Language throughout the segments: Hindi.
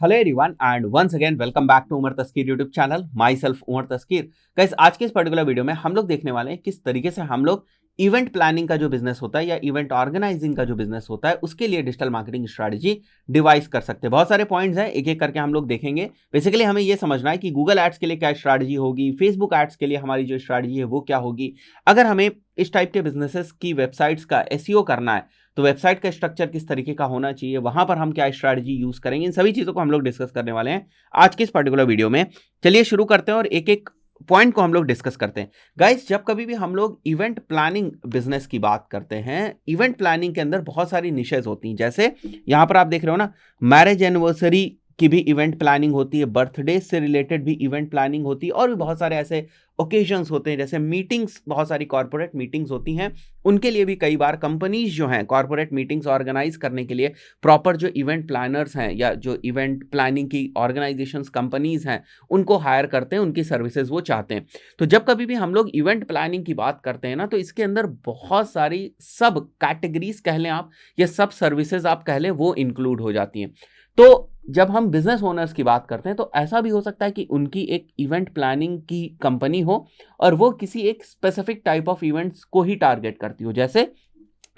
Hello everyone and once again welcome back to Umar Taskeer YouTube channel myself Umar Taskeer. Guys आज के इस पर्टिकुलर वीडियो में हम लोग देखने वाले हैं किस तरीके से हम लोग इवेंट प्लानिंग का जो बिजनेस होता है या इवेंट ऑर्गेनाइजिंग का जो बिजनेस होता है उसके लिए डिजिटल मार्केटिंग स्ट्रेटजी डिवाइस कर सकते हैं। बहुत सारे पॉइंट्स हैं, एक एक करके हम लोग देखेंगे। बेसिकली हमें यह समझना है कि गूगल एड्स के लिए क्या स्ट्रेटजी होगी, फेसबुक एड्स के लिए हमारी जो स्ट्रेटजी है वो क्या होगी। अगर हमें इस टाइप के बिजनेसेस की वेबसाइट्स का एसईओ करना है तो वेबसाइट का स्ट्रक्चर किस तरीके का होना चाहिए, वहां पर हम क्या स्ट्रैटेजी यूज करेंगे, इन सभी चीजों को हम लोग डिस्कस करने वाले हैं आज के इस पर्टिकुलर वीडियो में। चलिए शुरू करते हैं और एक एक पॉइंट को हम लोग डिस्कस करते हैं। गाइस जब कभी भी हम लोग इवेंट प्लानिंग बिजनेस की बात करते हैं, इवेंट प्लानिंग के अंदर बहुत सारी निशेज होती हैं। जैसे यहां पर आप देख रहे हो ना, मैरिज एनिवर्सरी की भी इवेंट प्लानिंग होती है, बर्थडे से रिलेटेड भी इवेंट प्लानिंग होती है और भी बहुत सारे ऐसे ओकेजन्स होते हैं। जैसे मीटिंग्स, बहुत सारी कॉर्पोरेट मीटिंग्स होती हैं, उनके लिए भी कई बार कंपनीज जो हैं कॉर्पोरेट मीटिंग्स ऑर्गेनाइज करने के लिए प्रॉपर जो इवेंट प्लानर्स हैं या जो इवेंट प्लानिंग की ऑर्गेनाइजेशंस कंपनीज हैं उनको हायर करते हैं, उनकी सर्विसेज वो चाहते हैं। तो जब कभी भी हम लोग इवेंट प्लानिंग की बात करते हैं ना, तो इसके अंदर बहुत सारी सब कैटेगरीज कह लें आप या सब सर्विसेज आप कह लें वो इंक्लूड हो जाती हैं। तो जब हम बिजनेस ओनर्स की बात करते हैं तो ऐसा भी हो सकता है कि उनकी एक इवेंट प्लानिंग की कंपनी हो और वो किसी एक स्पेसिफिक टाइप ऑफ इवेंट्स को ही टारगेट करती हो, जैसे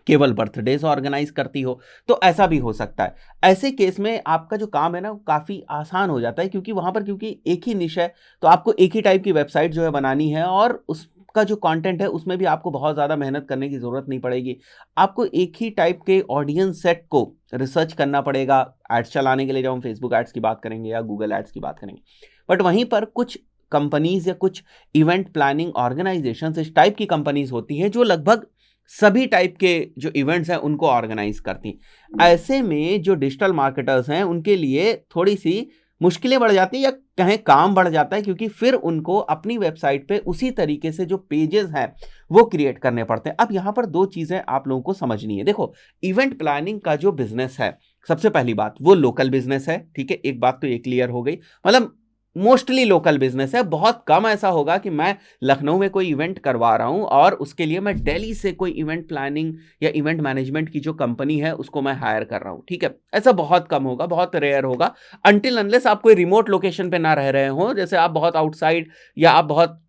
केवल बर्थडेज ऑर्गेनाइज करती हो। तो ऐसा भी हो सकता है। ऐसे केस में आपका जो काम है ना वो काफी आसान हो जाता है, क्योंकि वहां पर क्योंकि एक ही निश है तो आपको एक ही टाइप की वेबसाइट जो है बनानी है और उसका जो कंटेंट है उसमें भी आपको बहुत ज्यादा मेहनत करने की जरूरत नहीं पड़ेगी। आपको एक ही टाइप के ऑडियंस सेट को रिसर्च करना पड़ेगा एड्स चलाने के लिए, जब हम फेसबुक एड्स की बात करेंगे या गूगल एड्स की बात करेंगे। बट वहीं पर कुछ कंपनीज या कुछ इवेंट प्लानिंग ऑर्गेनाइजेशन इस टाइप की कंपनीज होती हैं जो लगभग सभी टाइप के जो इवेंट्स हैं उनको ऑर्गेनाइज करती हैं। ऐसे में जो डिजिटल मार्केटर्स हैं उनके लिए थोड़ी सी मुश्किलें बढ़ जाती हैं या कहें काम बढ़ जाता है, क्योंकि फिर उनको अपनी वेबसाइट पे उसी तरीके से जो पेजेस हैं वो क्रिएट करने पड़ते हैं। अब यहां पर दो चीजें आप लोगों को समझनी है। देखो, इवेंट प्लानिंग का जो बिजनेस है, सबसे पहली बात वो लोकल बिजनेस है, ठीक है, एक बात तो ये क्लियर हो गई। मतलब मोस्टली लोकल बिजनेस है। बहुत कम ऐसा होगा कि मैं लखनऊ में कोई इवेंट करवा रहा हूं और उसके लिए मैं दिल्ली से कोई इवेंट प्लानिंग या इवेंट मैनेजमेंट की जो कंपनी है उसको मैं हायर कर रहा हूं, ठीक है। ऐसा बहुत कम होगा, बहुत रेयर होगा, अनटिल अनलेस आप कोई रिमोट लोकेशन पे ना रह रहे हो, जैसे आप बहुत आउटसाइड या आप बहुत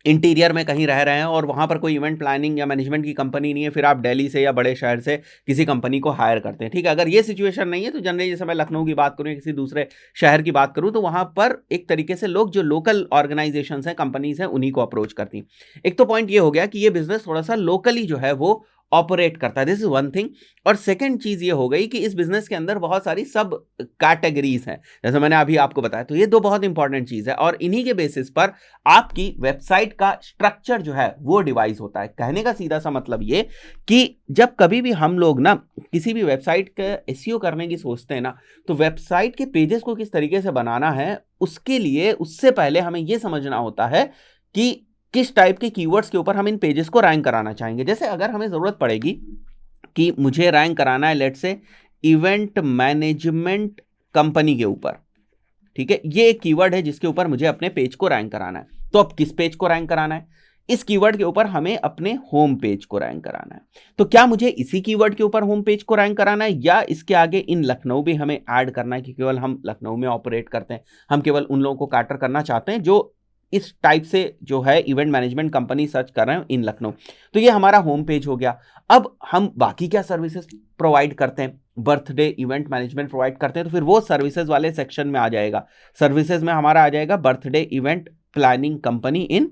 इंटीरियर में कहीं रह रहे हैं और वहां पर कोई इवेंट प्लानिंग या मैनेजमेंट की कंपनी नहीं है, फिर आप दिल्ली से या बड़े शहर से किसी कंपनी को हायर करते हैं, ठीक है। अगर ये सिचुएशन नहीं है तो जनरली जैसे मैं लखनऊ की बात करूं या किसी दूसरे शहर की बात करूं तो वहां पर एक तरीके से लोग जो लोकल ऑर्गेनाइजेशंस हैं, कंपनीज हैं, उन्हीं को अप्रोच करती हैं। एक तो पॉइंट ये हो गया कि ये बिजनेस थोड़ा सा लोकली जो है वो ऑपरेट करता है, दिस इज वन थिंग। और सेकंड चीज ये हो गई कि इस बिजनेस के अंदर बहुत सारी सब कैटेगरीज हैं, जैसे मैंने अभी आपको बताया। तो ये दो बहुत इंपॉर्टेंट चीज है और इन्हीं के बेसिस पर आपकी वेबसाइट का स्ट्रक्चर जो है वो डिवाइस होता है। कहने का सीधा सा मतलब ये कि जब कभी भी हम लोग ना किसी भी वेबसाइट का एसईओ करने की सोचते हैं ना, तो वेबसाइट के पेजेस को किस तरीके से बनाना है उसके लिए उससे पहले हमें यह समझना होता है कि किस टाइप के कीवर्ड्स के ऊपर हम इन पेजेस को रैंक कराना चाहेंगे। जैसे अगर हमें जरूरत पड़ेगी कि मुझे रैंक कराना है let's say event management company के ऊपर, ठीक है, ये एक कीवर्ड है जिसके ऊपर मुझे अपने पेज को रैंक कराना है। तो अब किस पेज को रैंक कराना है? इस कीवर्ड के ऊपर हमें अपने होम पेज को रैंक कराना है। तो क्या मुझे इसी कीवर्ड के ऊपर होम पेज को रैंक कराना है या इसके आगे इन लखनऊ भी हमें ऐड करना है कि केवल हम लखनऊ में ऑपरेट करते हैं, हम केवल उन लोगों को कैटर करना चाहते हैं जो इस टाइप से जो है इवेंट मैनेजमेंट कंपनी सर्च कर रहे हैं इन लखनऊ। तो ये हमारा होम पेज हो गया। अब हम बाकी क्या सर्विसेज प्रोवाइड करते हैं? बर्थडे इवेंट मैनेजमेंट प्रोवाइड करते हैं, तो फिर वो सर्विसेज वाले सेक्शन में आ जाएगा। सर्विसेज में हमारा आ जाएगा birthday event planning company in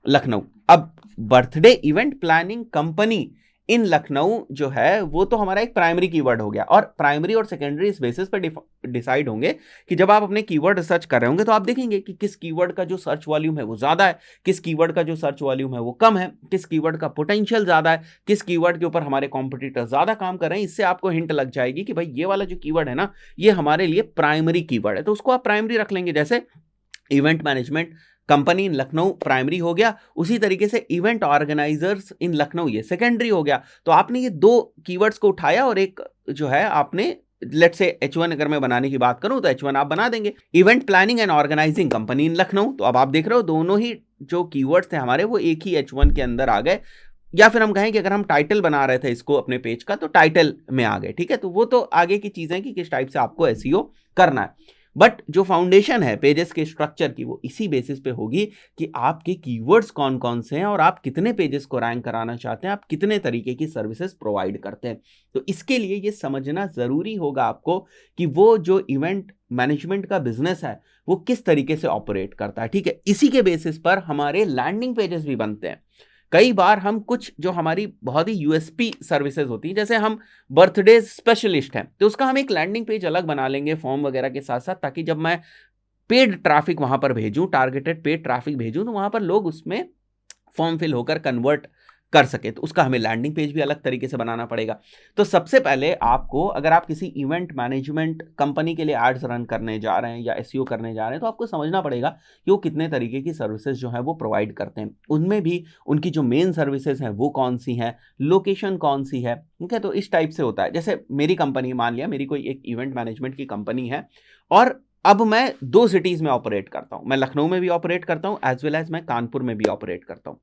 Lucknow. अब birthday event planning company in Lucknow जो है वो तो हमारा एक प्राइमरी कीवर्ड हो गया। और प्राइमरी और सेकेंडरी इस बेसिस पर डिसाइड होंगे कि जब आप अपने कीवर्ड सर्च कर रहे होंगे तो आप देखेंगे कि किस कीवर्ड का जो सर्च वॉल्यूम है वो ज्यादा है, किस कीवर्ड का जो सर्च वॉल्यूम है वो कम है, किस कीवर्ड का पोटेंशियल ज्यादा है, किस कीवर्ड के ऊपर हमारे कॉम्पिटिटर ज्यादा काम कर रहे हैं। इससे आपको हिंट लग जाएगी कि भाई ये वाला जो कीवर्ड है ना ये हमारे लिए प्राइमरी कीवर्ड है, तो उसको आप प्राइमरी रख लेंगे। जैसे event management company in Lucknow primary हो गया, उसी तरीके से इवेंट ऑर्गेनाइजर्स इन लखनऊ ये सेकेंडरी हो गया। तो आपने ये दो कीवर्ड्स को उठाया और एक जो है आपने लेट्स से H1 अगर मैं बनाने की बात करूं तो H1 आप बना देंगे, event planning and organizing company in Lucknow. तो अब आप देख रहे हो दोनों ही जो कीवर्ड्स थे हमारे वो एक ही H1 के अंदर आ गए। या फिर हम कहें कि अगर हम टाइटल बना रहे थे इसको अपने पेज का तो टाइटल में आ गए, ठीक है। तो वो तो आगे की चीजें कि किस टाइप से आपको एसईओ करना है। बट जो फाउंडेशन है पेजेस के स्ट्रक्चर की वो इसी बेसिस पे होगी कि आपके कीवर्ड्स कौन कौन से हैं और आप कितने पेजेस को रैंक कराना चाहते हैं, आप कितने तरीके की सर्विसेज प्रोवाइड करते हैं। तो इसके लिए ये समझना जरूरी होगा आपको कि वो जो इवेंट मैनेजमेंट का बिजनेस है वो किस तरीके से ऑपरेट करता है। ठीक है, इसी के बेसिस पर हमारे लैंडिंग पेजेस भी बनते हैं। कई बार हम कुछ जो हमारी बहुत ही यूएसपी सर्विसेज होती है, जैसे हम बर्थडे स्पेशलिस्ट हैं, तो उसका हम एक लैंडिंग पेज अलग बना लेंगे फॉर्म वगैरह के साथ साथ, ताकि जब मैं पेड ट्रैफिक वहां पर भेजूं, टारगेटेड पेड ट्रैफिक भेजूं, तो वहां पर लोग उसमें फॉर्म फिल होकर कन्वर्ट कर सके। तो उसका हमें लैंडिंग पेज भी अलग तरीके से बनाना पड़ेगा। तो सबसे पहले आपको, अगर आप किसी इवेंट मैनेजमेंट कंपनी के लिए एड्स रन करने जा रहे हैं या एसईओ करने जा रहे हैं, तो आपको समझना पड़ेगा कि वो कितने तरीके की सर्विसेज जो है वो प्रोवाइड करते हैं। उनमें भी उनकी जो मेन सर्विसेज हैं वो कौन सी हैं, लोकेशन कौन सी है। ठीक है, तो इस टाइप से होता है। जैसे मेरी कंपनी, मान लिया मेरी कोई एक इवेंट मैनेजमेंट की कंपनी है और अब मैं 2 सिटीज में ऑपरेट करता हूं, मैं लखनऊ में भी ऑपरेट करता हूं एज वेल एज मैं कानपुर में भी ऑपरेट करता हूं।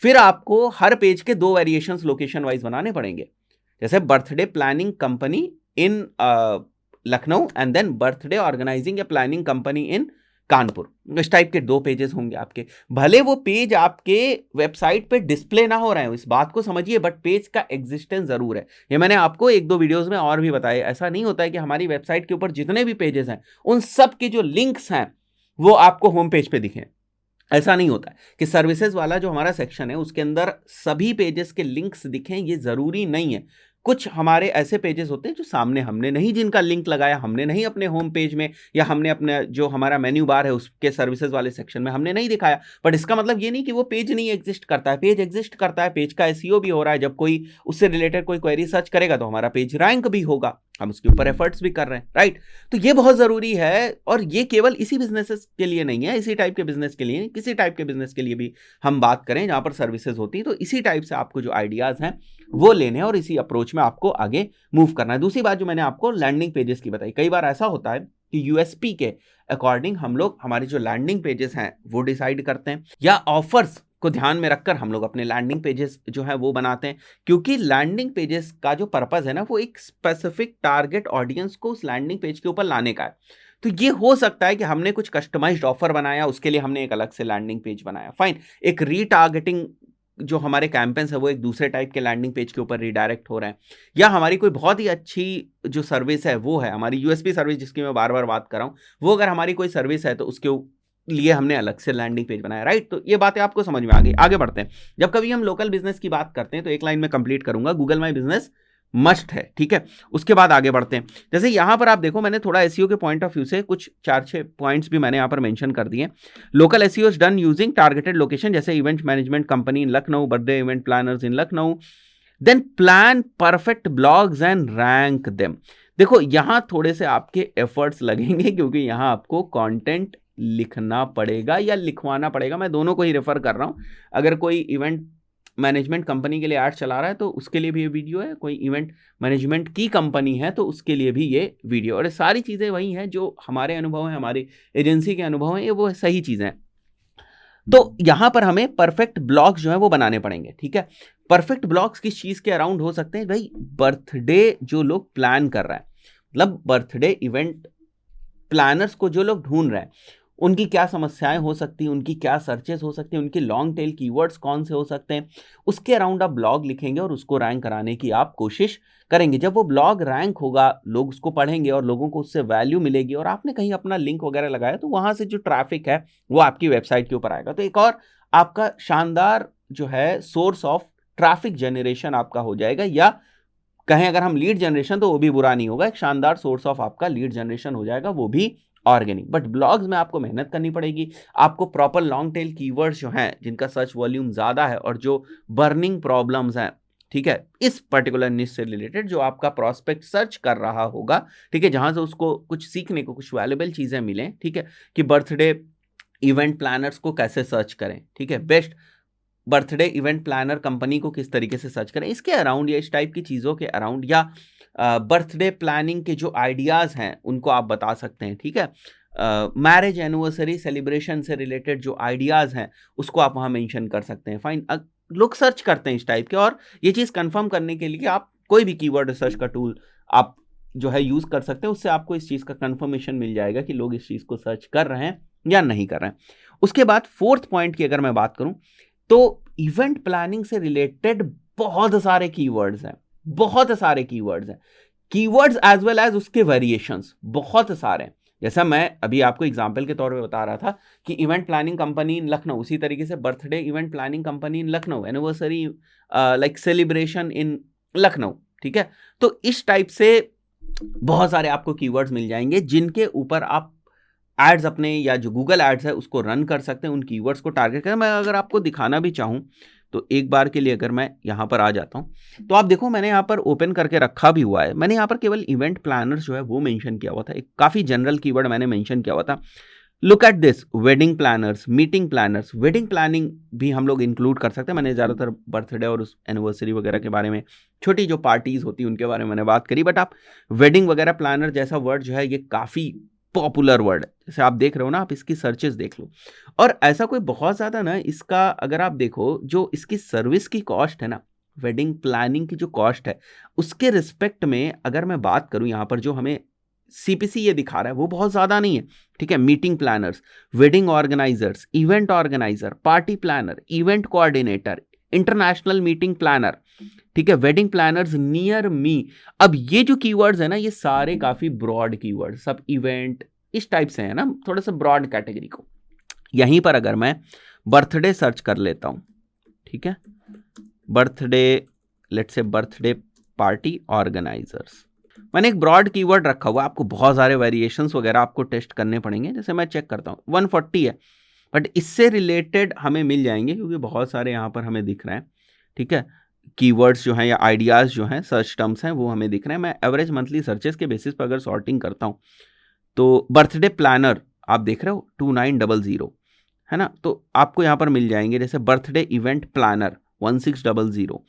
फिर आपको हर पेज के 2 वेरिएशंस लोकेशन वाइज बनाने पड़ेंगे। जैसे birthday planning company in Lucknow and then birthday organising या प्लानिंग कंपनी इन कानपुर। इस टाइप के 2 पेजेस होंगे आपके। भले वो पेज आपके वेबसाइट पे डिस्प्ले ना हो रहे हैं, इस बात को समझिए, बट पेज का एग्जिस्टेंस जरूर है। ये मैंने आपको 1-2 वीडियोस में और भी बताया। ऐसा नहीं होता है कि हमारी वेबसाइट के ऊपर जितने भी पेजेस हैं उन सब के जो लिंक्स हैं वो आपको होम पेज पे दिखें। ऐसा नहीं होता है कि सर्विसेज वाला जो हमारा सेक्शन है उसके अंदर सभी पेजेस के लिंक्स दिखें, ये जरूरी नहीं है। कुछ हमारे ऐसे पेजेस होते हैं जो सामने हमने नहीं, जिनका लिंक लगाया हमने नहीं अपने होम पेज में, या हमने अपने जो हमारा मेन्यू बार है उसके सर्विसेज वाले सेक्शन में हमने नहीं दिखाया। बट इसका मतलब ये नहीं कि वो पेज नहीं एग्जिस्ट करता है। पेज एग्जिस्ट करता है, पेज का एसईओ भी हो रहा है। जब कोई उससे रिलेटेड कोई क्वेरी सर्च करेगा तो हमारा पेज रैंक भी होगा, हम उसके ऊपर एफर्ट्स भी कर रहे हैं, राइट। तो ये बहुत जरूरी है, और ये केवल इसी बिजनेस के लिए नहीं है, इसी टाइप के बिजनेस के लिए नहीं, किसी टाइप के बिजनेस के लिए भी हम बात करें जहां पर सर्विसेज होती है, तो इसी टाइप से आपको जो आइडियाज हैं वो लेने हैं और इसी अप्रोच में आपको आगे मूव करना है। दूसरी बात जो मैंने आपको लैंडिंग पेजेस की बताई, कई बार ऐसा होता है कि यूएसपी के अकॉर्डिंग हम लोग हमारी जो लैंडिंग पेजेस हैं वो डिसाइड करते हैं, या ऑफर्स को ध्यान में रखकर हम लोग अपने लैंडिंग पेजेस जो है वो बनाते हैं। क्योंकि लैंडिंग पेजेस का जो पर्पस है ना, वो एक स्पेसिफिक टारगेट ऑडियंस को उस लैंडिंग पेज के ऊपर लाने का है। तो ये हो सकता है कि हमने कुछ कस्टमाइज्ड ऑफर बनाया, उसके लिए हमने एक अलग से लैंडिंग पेज बनाया, फाइन। एक रीटारगेटिंग जो हमारे कैंपेन्स है वो एक दूसरे टाइप के लैंडिंग पेज के ऊपर रिडायरेक्ट हो रहे हैं, या हमारी कोई बहुत ही अच्छी जो सर्विस है वो है हमारी यूएसपी सर्विस, जिसकी मैं बार बार बात कर रहा हूं, वो अगर हमारी कोई सर्विस है तो उसके लिए हमने अलग से लैंडिंग पेज बनाया, राइट। तो ये बातें आपको समझ में आ गई। आगे बढ़ते हैं। जब कभी हम लोकल बिजनेस की बात करते हैं तो एक लाइन में कंप्लीट करूंगा, गूगल माई बिजनेस मस्ट है, ठीक है। उसके बाद आगे बढ़ते हैं। जैसे यहां पर आप देखो, मैंने थोड़ा एसईओ के पॉइंट ऑफ व्यू से कुछ 4-6 पॉइंट्स भी मैंने यहां पर मेंशन कर दिए। Local SEO is done using targeted location, जैसे event management company in Lucknow, birthday event planners in Lucknow, then plan perfect blogs and rank them. देखो यहां थोड़े से आपके एफर्ट्स लगेंगे, क्योंकि यहां आपको कंटेंट लिखना पड़ेगा या लिखवाना पड़ेगा, मैं दोनों को ही रेफर कर रहा हूं। अगर कोई इवेंट मैनेजमेंट कंपनी के लिए एड चला रहा है तो उसके लिए भी ये वीडियो है, कोई इवेंट मैनेजमेंट की कंपनी है तो उसके लिए भी ये वीडियो, और सारी चीज़ें वही हैं जो हमारे अनुभव हैं, हमारी एजेंसी के अनुभव हैं, ये वो सही चीज़ें हैं। तो यहां पर हमें परफेक्ट ब्लॉग्स जो है वो बनाने पड़ेंगे, ठीक है। परफेक्ट ब्लॉग्स किस चीज़ के अराउंड हो सकते हैं भाई? बर्थडे जो लोग प्लान कर रहे हैं, मतलब बर्थडे इवेंट प्लानर्स को जो लोग ढूंढ रहे हैं, उनकी क्या समस्याएं हो सकती हैं, उनकी क्या सर्चेस हो सकती हैं, उनकी लॉन्ग टेल कीवर्ड्स कौन से हो सकते हैं, उसके अराउंड आप ब्लॉग लिखेंगे और उसको रैंक कराने की आप कोशिश करेंगे। जब वो ब्लॉग रैंक होगा, लोग उसको पढ़ेंगे और लोगों को उससे वैल्यू मिलेगी, और आपने कहीं अपना लिंक वगैरह लगाया तो वहां से जो ट्रैफिक है वो आपकी वेबसाइट के ऊपर आएगा। तो एक और आपका शानदार जो है सोर्स ऑफ ट्रैफिक जनरेशन आपका हो जाएगा, या कहें अगर हम लीड जनरेशन, तो वो भी बुरा नहीं होगा, एक शानदार सोर्स ऑफ आपका लीड जनरेशन हो जाएगा, वो भी ऑर्गेनिक। बट ब्लॉग्स में आपको मेहनत करनी पड़ेगी, आपको प्रॉपर लॉन्ग टेल कीवर्ड्स जो हैं जिनका सर्च वॉल्यूम ज़्यादा है और जो बर्निंग प्रॉब्लम्स हैं, ठीक है, इस पर्टिकुलर निश से रिलेटेड जो आपका प्रॉस्पेक्ट सर्च कर रहा होगा, ठीक है, जहां से उसको कुछ सीखने को, कुछ वैल्यूएबल चीज़ें मिलें, ठीक है, कि बर्थडे इवेंट प्लानर्स को कैसे सर्च करें, ठीक है, best birthday event planner company को किस तरीके से सर्च करें, इसके अराउंड या इस टाइप की चीज़ों के अराउंड, या बर्थडे प्लानिंग के जो आइडियाज़ हैं उनको आप बता सकते हैं, ठीक है। मैरिज एनिवर्सरी सेलिब्रेशन से रिलेटेड जो आइडियाज़ हैं उसको आप वहाँ मेंशन कर सकते हैं, फाइन। लोग सर्च करते हैं इस टाइप के, और ये चीज़ कंफर्म करने के लिए आप कोई भी कीवर्ड रिसर्च का टूल आप जो है यूज कर सकते हैं, उससे आपको इस चीज का कंफर्मेशन मिल जाएगा कि लोग इस चीज को सर्च कर रहे हैं या नहीं कर रहे हैं। उसके बाद फोर्थ पॉइंट की अगर मैं बात करूं तो इवेंट प्लानिंग से रिलेटेड बहुत सारे कीवर्ड्स हैं, बहुत सारे कीवर्ड्स हैं, कीवर्ड्स एज वेल एज उसके वेरिएशंस बहुत सारे हैं। जैसा मैं अभी आपको एग्जांपल के तौर पे बता रहा था कि event planning company in Lucknow, उसी तरीके से birthday event planning company in Lucknow, anniversary like celebration in Lucknow, ठीक है। तो इस टाइप से बहुत सारे आपको कीवर्ड्स मिल जाएंगे जिनके ऊपर आप एड्स अपने या जो गूगल एड्स है उसको रन कर सकते हैं, उन कीवर्ड्स को टारगेट करें। मैं अगर आपको दिखाना भी चाहूं तो एक बार के लिए अगर मैं यहां पर आ जाता हूं तो आप देखो मैंने यहां पर ओपन करके रखा भी हुआ है। मैंने यहां पर केवल इवेंट प्लानर्स जो है वो मेंशन किया हुआ था, एक काफी जनरल कीवर्ड मैंने मेंशन किया हुआ था। Look at this, wedding planners, meeting planners. Wedding planning भी हम लोग इंक्लूड कर सकते हैं। मैंने ज़्यादातर बर्थडे और उस एनिवर्सरी वगैरह के बारे में, छोटी जो पार्टीज होती हैं उनके बारे में मैंने बात करी, बट आप वेडिंग वगैरह प्लानर जैसा वर्ड जो है ये काफ़ी पॉपुलर वर्ड है। जैसे आप देख रहे हो ना, आप इसकी सर्चेस देख लो, और ऐसा कोई बहुत ज़्यादा ना इसका अगर आप देखो जो इसकी सर्विस की कॉस्ट है ना, वेडिंग प्लानिंग की जो कॉस्ट है उसके रिस्पेक्ट में अगर मैं बात करूं, यहाँ पर जो हमें सीपीसी ये दिखा रहा है वो बहुत ज़्यादा नहीं है, ठीक है। Meeting planners, wedding organisers, event organiser, party planner, event coordinator, international meeting planner, ठीक है, वेडिंग प्लानर्स नियर मी। अब ये जो कीवर्ड्स है ना ये सारे काफ़ी ब्रॉड कीवर्ड, सब इवेंट इस टाइप से है ना, थोड़ा सा ब्रॉड कैटेगरी को। यहीं पर अगर मैं बर्थडे सर्च कर लेता हूं, ठीक है, birthday, let's say birthday party organisers, मैंने एक ब्रॉड कीवर्ड रखा हुआ। आपको बहुत सारे वेरिएशंस वगैरह आपको टेस्ट करने पड़ेंगे। जैसे मैं चेक करता हूँ 140 है, बट इससे रिलेटेड हमें मिल जाएंगे क्योंकि बहुत सारे यहाँ पर हमें दिख रहे हैं, ठीक है। कीवर्ड्स जो हैं या आइडियाज़ जो हैं, सर्च टर्म्स हैं, वो हमें दिख रहे हैं। मैं एवरेज मंथली सर्चेस के बेसिस पर अगर सॉर्टिंग करता हूँ तो बर्थडे प्लानर आप देख रहे हो 2900 है ना, तो आपको यहाँ पर मिल जाएंगे। जैसे birthday event planner 1600,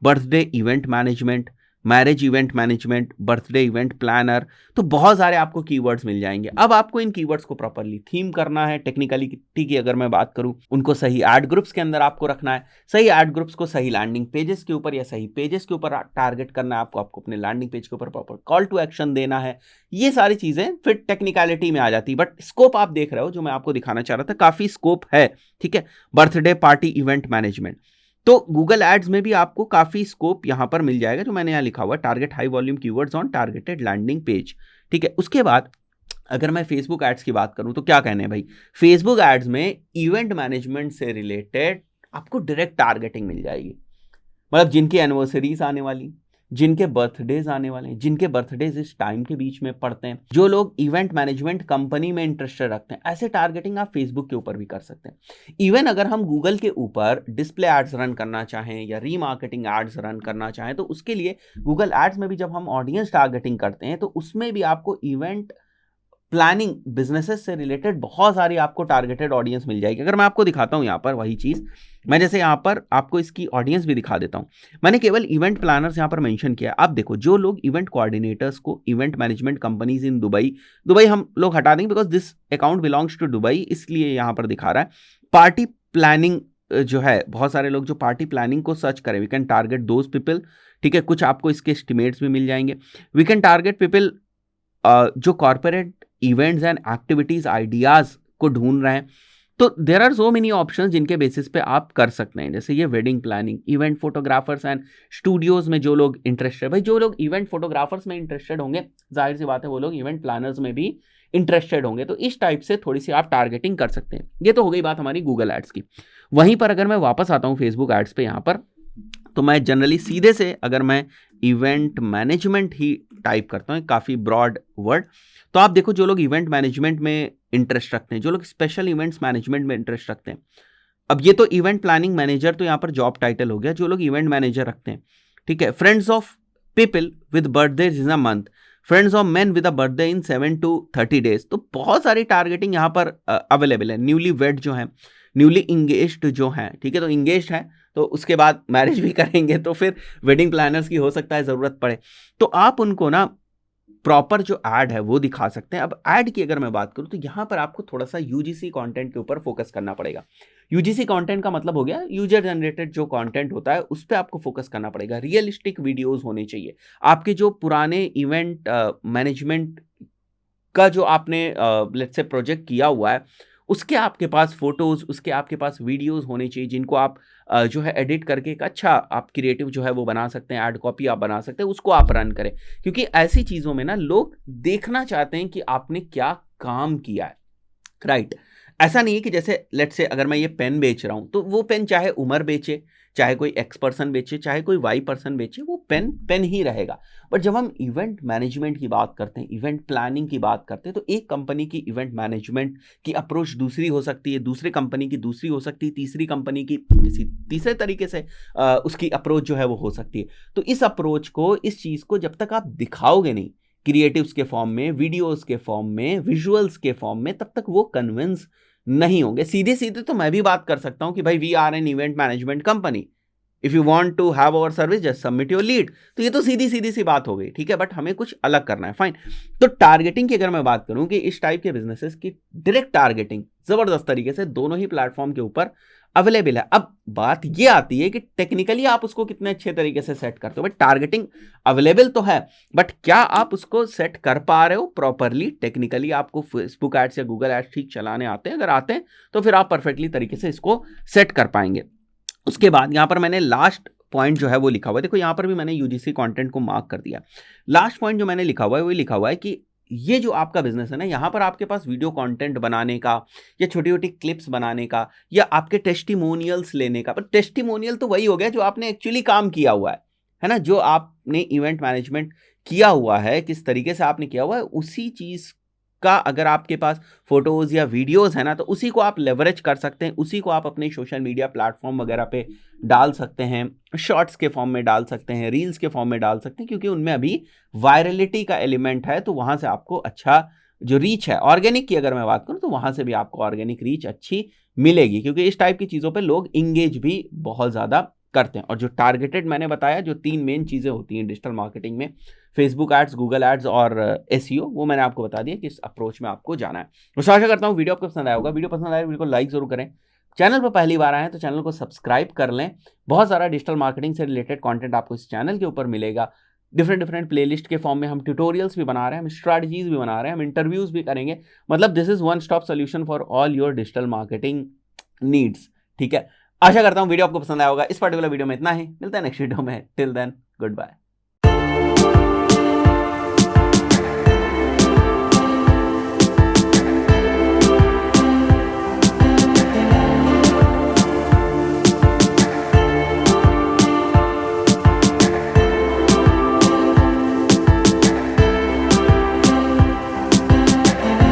birthday event management, marriage event management, birthday event planner, तो बहुत सारे आपको कीवर्ड्स मिल जाएंगे। अब आपको इन कीवर्ड्स को प्रॉपर्ली थीम करना है। टेक्निकलिटी की अगर मैं बात करूं, उनको सही एड ग्रुप्स के अंदर आपको रखना है, सही एड ग्रुप्स को सही लैंडिंग पेजेस के ऊपर या सही पेजेस के ऊपर टारगेट करना है आपको अपने लैंडिंग पेज के ऊपर प्रॉपर कॉल टू एक्शन देना है। ये सारी चीजें फिर टेक्निकलिटी में आ जाती है, बट स्कोप आप देख रहे हो जो मैं आपको दिखाना चाह रहा था, काफी स्कोप है, ठीक है। बर्थडे पार्टी इवेंट मैनेजमेंट, तो गूगल एड्स में भी आपको काफी स्कोप यहां पर मिल जाएगा, जो मैंने यहां लिखा हुआ target high volume keywords on targeted landing page, ठीक है। उसके बाद अगर मैं फेसबुक एड्स की बात करूं तो क्या कहने हैं भाई, फेसबुक एड्स में इवेंट मैनेजमेंट से रिलेटेड आपको डायरेक्ट टारगेटिंग मिल जाएगी। मतलब जिनकी एनिवर्सरीज आने वाली, जिनके बर्थडेज आने वाले हैं, जिनके बर्थडेज इस टाइम के बीच में पड़ते हैं, जो लोग इवेंट मैनेजमेंट कंपनी में इंटरेस्टेड रखते हैं, ऐसे टारगेटिंग आप फेसबुक के ऊपर भी कर सकते हैं। इवन अगर हम गूगल के ऊपर डिस्प्ले एड्स रन करना चाहें या रीमार्केटिंग एड्स रन करना चाहें तो उसके लिए गूगल एड्स में भी जब हम ऑडियंस टारगेटिंग करते हैं तो उसमें भी आपको इवेंट प्लानिंग बिजनेसेस से रिलेटेड बहुत सारी आपको टारगेटेड ऑडियंस मिल जाएगी। अगर मैं आपको दिखाता हूं यहाँ पर वही चीज, मैं जैसे यहाँ पर आपको इसकी ऑडियंस भी दिखा देता हूं। मैंने केवल इवेंट प्लानर्स यहाँ पर मेंशन किया है। आप देखो जो लोग इवेंट कोऑर्डिनेटर्स को, event management companies in Dubai हम लोग हटा देंगे because this account belongs to Dubai, इसलिए यहाँ पर दिखा रहा है। पार्टी प्लानिंग जो है, बहुत सारे लोग जो पार्टी प्लानिंग को सर्च करें, we can target those people, ठीक है। कुछ आपको इसके एस्टिमेट्स भी मिल जाएंगे। वी कैन टारगेट पीपल जो corporate events and activities ideas को ढूंढ रहे हैं। तो there are so many options जिनके बेसिस पे आप कर सकते हैं। जैसे ये wedding planning, event photographers and studios में जो लोग इंटरेस्टेड, भाई जो लोग इवेंट फोटोग्राफर्स में इंटरेस्टेड होंगे, जाहिर सी बात है वो लोग इवेंट प्लानर्स में भी इंटरेस्टेड होंगे। तो इस टाइप से थोड़ी सी आप टारगेटिंग कर सकते हैं। ये तो हो गई बात हमारी गूगल एड्स की। वहीं पर अगर मैं वापस आता हूँ फेसबुक एड्स पे यहाँ पर, तो मैं जनरली सीधे से अगर मैं इवेंट मैनेजमेंट ही टाइप करता हूँ, काफ़ी ब्रॉड वर्ड, तो आप देखो जो लोग इवेंट मैनेजमेंट में इंटरेस्ट रखते हैं, जो लोग स्पेशल इवेंट्स मैनेजमेंट में इंटरेस्ट रखते हैं, अब ये तो इवेंट प्लानिंग मैनेजर तो यहाँ पर जॉब टाइटल हो गया, जो लोग इवेंट मैनेजर रखते हैं, ठीक है। Friends of people with birthday in a month, friends of man with a birthday in 7 to 30 days, तो बहुत सारी टारगेटिंग यहाँ पर अवेलेबल है। न्यूली वेड जो है, न्यूली इंगेज्ड जो है, ठीक है, तो इंगेज्ड है तो उसके बाद मैरिज भी करेंगे तो फिर वेडिंग प्लानर्स की हो सकता है ज़रूरत पड़े, तो आप उनको ना प्रॉपर जो ऐड है वो दिखा सकते हैं। अब ऐड की अगर मैं बात करूं तो यहां पर आपको थोड़ा सा यूजीसी कंटेंट के ऊपर फोकस करना पड़ेगा। यूजीसी कंटेंट का मतलब हो गया यूजर जनरेटेड जो कंटेंट होता है उस पर आपको फोकस करना पड़ेगा। रियलिस्टिक वीडियोस होने चाहिए। आपके जो पुराने इवेंट मैनेजमेंट का जो आपने लेट्स से प्रोजेक्ट किया हुआ है उसके आपके पास फोटोज, उसके आपके पास वीडियोस होने चाहिए जिनको आप जो है एडिट करके एक अच्छा आप क्रिएटिव जो है वो बना सकते हैं, ऐड कॉपी आप बना सकते हैं, उसको आप रन करें। क्योंकि ऐसी चीज़ों में ना लोग देखना चाहते हैं कि आपने क्या काम किया है, राइट। ऐसा नहीं है कि जैसे लेट्स से अगर मैं ये पेन बेच रहा हूं तो वो पेन चाहे उमर बेचे, चाहे कोई एक्स पर्सन बेचे, चाहे कोई वाई पर्सन बेचे, वो पेन पेन ही रहेगा। बट जब हम इवेंट मैनेजमेंट की बात करते हैं, इवेंट प्लानिंग की बात करते हैं, तो एक कंपनी की इवेंट मैनेजमेंट की अप्रोच दूसरी हो सकती है, दूसरी कंपनी की दूसरी हो सकती है, तीसरी कंपनी की किसी तीसरे तरीके से उसकी अप्रोच जो है वो हो सकती है। तो इस अप्रोच को, इस चीज़ को जब तक आप दिखाओगे नहीं क्रिएटिव्स के फॉर्म में, वीडियोस के फॉर्म में, विजुअल्स के फॉर्म में, तब तक वो कन्विंस नहीं होंगे। सीधे सीधे तो मैं भी बात कर सकता हूं कि भाई we are an event management company, if you want to have our service just submit your lead. तो ये तो सीधी सीधी सी बात हो गई, ठीक है। बट हमें कुछ अलग करना है, फाइन। तो टारगेटिंग की अगर मैं बात करूं कि इस टाइप के बिजनेसेस की डायरेक्ट टारगेटिंग जबरदस्त तरीके से दोनों ही प्लेटफॉर्म के ऊपर अवेलेबल है। अब बात ये आती है कि टेक्निकली आप उसको कितने अच्छे तरीके से सेट करते हो। बट टारगेटिंग अवेलेबल तो है, बट क्या आप उसको सेट कर पा रहे हो प्रॉपरली टेक्निकली? आपको फेसबुक एड्स या गूगल एड्स ठीक चलाने आते हैं? अगर आते हैं तो फिर आप परफेक्टली तरीके से इसको सेट कर पाएंगे। उसके बाद यहां पर मैंने लास्ट पॉइंट जो है वो लिखा हुआ है, देखो यहां पर भी मैंने यूजीसी कंटेंट को मार्क कर दिया। लास्ट पॉइंट जो मैंने लिखा हुआ है वो लिखा हुआ है कि ये जो आपका बिजनेस है ना, यहां पर आपके पास वीडियो कंटेंट बनाने का या छोटी छोटी क्लिप्स बनाने का या आपके टेस्टिमोनियल्स लेने का। पर टेस्टिमोनियल तो वही हो गया जो आपने एक्चुअली काम किया हुआ है ना, जो आपने इवेंट मैनेजमेंट किया हुआ है, किस तरीके से आपने किया हुआ है, उसी चीज का अगर आपके पास फोटोज या वीडियोस है ना, तो उसी को आप लेवरेज कर सकते हैं, उसी को आप अपने सोशल मीडिया प्लेटफॉर्म वगैरह पे डाल सकते हैं, शॉर्ट्स के फॉर्म में डाल सकते हैं, रील्स के फॉर्म में डाल सकते हैं, क्योंकि उनमें अभी वायरलिटी का एलिमेंट है। तो वहां से आपको अच्छा जो रीच है, ऑर्गेनिक की अगर मैं बात करूं तो वहां से भी आपको ऑर्गेनिक रीच अच्छी मिलेगी, क्योंकि इस टाइप की चीजों पे लोग इंगेज भी बहुत ज्यादा करते हैं। और जो टारगेटेड मैंने बताया, जो 3 मेन चीजें होती हैं डिजिटल मार्केटिंग में, फेसबुक एड्स, गूगल एड्स और एसईओ, वो मैंने आपको बता दिया कि इस अप्रोच में आपको जाना है। तो आशा करता हूँ वीडियो आपको पसंद आया होगा। वीडियो पसंद आया वीडियो को लाइक जरूर करें। चैनल पर पहली बार आए हैं तो चैनल को सब्सक्राइब कर लें। बहुत सारा डिजिटल मार्केटिंग से रिलेटेड कंटेंट आपको इस चैनल के ऊपर मिलेगा। डिफरेंट प्लेलिस्ट के फॉर्म में हम ट्यूटोरियल्स भी बना रहे हैं, हम स्ट्रैटेजीज भी बना रहे हैं, हम इंटरव्यूज भी करेंगे। मतलब this is one stop solution for all your digital marketing needs, ठीक है। आशा करता हूं वीडियो आपको पसंद आया होगा। इस पर्टिकुलर वीडियो में इतना ही, मिलता है नेक्स्ट वीडियो में। Till then, good bye.